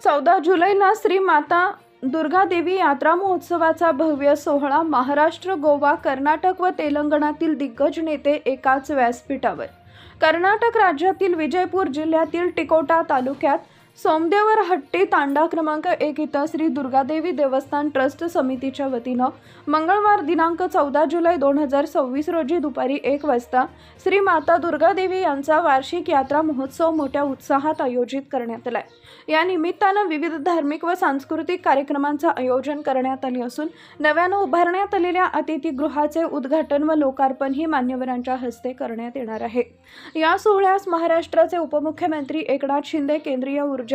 14 जुलैला श्री माता दुर्गा देवी यात्रा महोत्सवाचा भव्य सोहळा महाराष्ट्र, गोवा, कर्नाटक व तेलंगणातील दिग्गज नेते एकाच व्यासपीठावर। कर्नाटक राज्यातील विजयपूर जिल्ह्यातील टिकोटा तालुक्यात सोमदेवर हट्टी तांडा क्रमांक 1 इथं श्री दुर्गादेवी देवस्थान ट्रस्ट समितीच्या वतीनं मंगळवार दिनांक 14 जुलै 2026 रोजी दुपारी 1 वाजता श्री माता दुर्गादेवी यांचा वार्षिक यात्रा महोत्सव मोठ्या उत्साहात आयोजित करण्यात आला। या निमित्तानं विविध धार्मिक व सांस्कृतिक कार्यक्रमांचं आयोजन करण्यात आले असून नव्यानं उभारण्यात आलेल्या अतिथीगृहाचे उद्घाटन व लोकार्पण ही मान्यवरांच्या हस्ते करण्यात येणार आहे। या सोहळ्यास महाराष्ट्राचे उपमुख्यमंत्री एकनाथ शिंदे, केंद्रीय ऊर्जा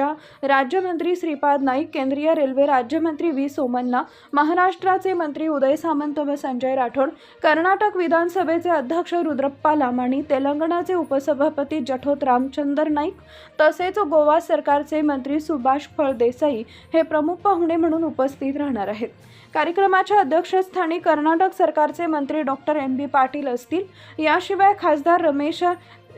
राज्यमंत्री श्रीपाद नाईक, केंद्रीय रेल्वे राज्यमंत्री व्ही सोमन्ना, महाराष्ट्राचे मंत्री उदय सामंत व संजय राठोड, कर्नाटक विधानसभेचे अध्यक्ष रुद्रप्पा लामाणी, तेलंगणाचे उपसभापती जठोत रामचंदर नाईक तसेच गोवा सरकारचे मंत्री सुभाष फळदेसाई हे प्रमुख पाहुणे म्हणून उपस्थित राहणार आहेत। कार्यक्रमाच्या अध्यक्षस्थानी कर्नाटक सरकारचे मंत्री डॉक्टर एम.बी. पाटील असतील। याशिवाय खासदार रमेश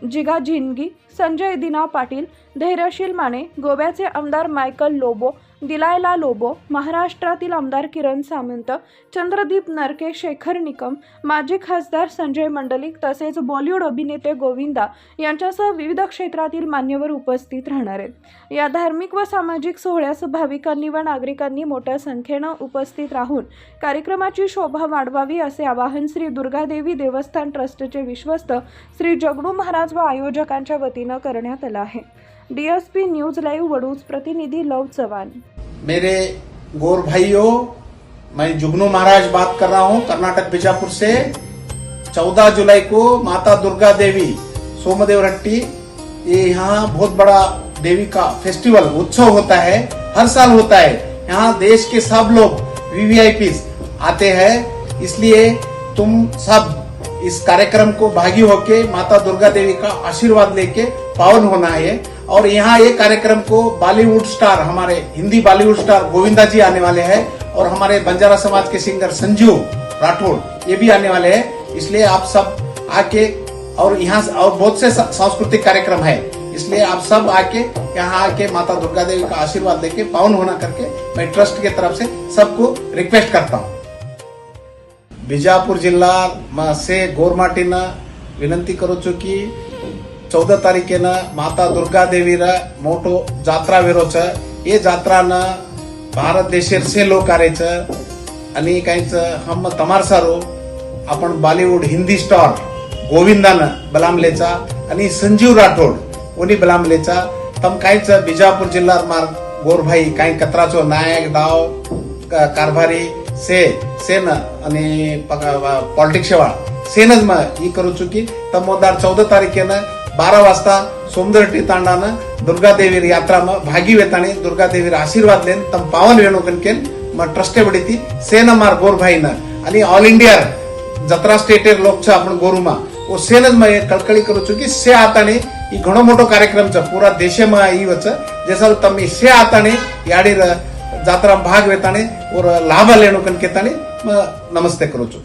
जिगाजिनगी, संजय दिना पाटील, धैर्यशील माने, गोव्याचे आमदार मायकल लोबो, दिलायला लोबो, महाराष्ट्रातील आमदार किरण सामंत, चंद्रदीप नरके, शेखर निकम, माजी खासदार संजय मंडलिक तसेच बॉलिवूड अभिनेते गोविंदा यांच्यासह विविध क्षेत्रातील मान्यवर उपस्थित राहणार आहेत। या धार्मिक व सामाजिक सोहळ्यास भाविकांनी व नागरिकांनी मोठ्या संख्येनं उपस्थित राहून कार्यक्रमाची शोभा वाढवावी असे आवाहन श्री दुर्गादेवी देवस्थान ट्रस्टचे विश्वस्त श्री जगडू महाराज व आयोजकांच्या वतीनं करण्यात आलं आहे। डीएसपी न्यूज लाइव वडूज प्रतिनिधि लव चौहान। मेरे गौर भाइयों, मैं जुगनू महाराज बात कर रहा हूँ कर्नाटक बीजापुर से। 14 जुलाई को माता दुर्गा देवी सोमदेव हट्टी, ये यहाँ बहुत बड़ा देवी का फेस्टिवल उत्सव होता है, हर साल होता है। यहाँ देश के सब लोग वीवीआईपी आते हैं, इसलिए तुम सब इस कार्यक्रम को भागी होके माता दुर्गा देवी का आशीर्वाद लेके पावन होना है। और यहाँ ये कार्यक्रम को बॉलीवुड स्टार, हमारे हिंदी बॉलीवुड स्टार गोविंदा जी आने वाले हैं और हमारे बंजारा समाज के सिंगर संजू राठौड़ ये भी आने वाले हैं। इसलिए आप सब आके, और यहाँ और बहुत से सांस्कृतिक कार्यक्रम है, इसलिए आप सब आके यहाँ आके माता दुर्गा देवी का आशीर्वाद लेके पावन होना करके मैं ट्रस्ट के तरफ से सबको रिक्वेस्ट करता हूँ। बिजापूर जिल्हा से गोरमाटीनं विनंती करूचो की 14 तारीखेनं माता दुर्गा देवीरा मोठो जात्रा वेरोचं, ये जात्रानं भारत देशेर से लोक करायचं आणि काहीचं हम तमारसारो आपण बॉलीवुड हिंदी स्टार गोविंदानं बलामलेचा आणि संजीव राठोड ओनी बलामलेचा तम काहीचं बिजापूर जिल्हा मार्ग गोर भाई काही कत्राचो नायक दाव कारभारी सेन आणि पॉलिटिक्स शेवाळ सेनच मग ही करू चुकी तमोदार 14 तारीखेनं 12 वाजता सोमदेवहट्टी तांडानं दुर्गादेवी यात्रा में भागी वेताने दुर्गादेवी आशीर्वाद लेन तम पावन वेणुकन केन मग ट्रस्टे बडीती सेन मार गोर भाई न आणि ऑल इंडिया जत्रा स्टेटेर लोक छ आपण गोरुमा ओ सेनज में कळकळी करू चुकी से आताने ई घणो मोठो कार्यक्रम छ पूरा देशे में ई वच जैसा तमी से आताने याडी जात्रा भाग वेताने और लाभ लेणुकन केताने नमस्ते करू छु।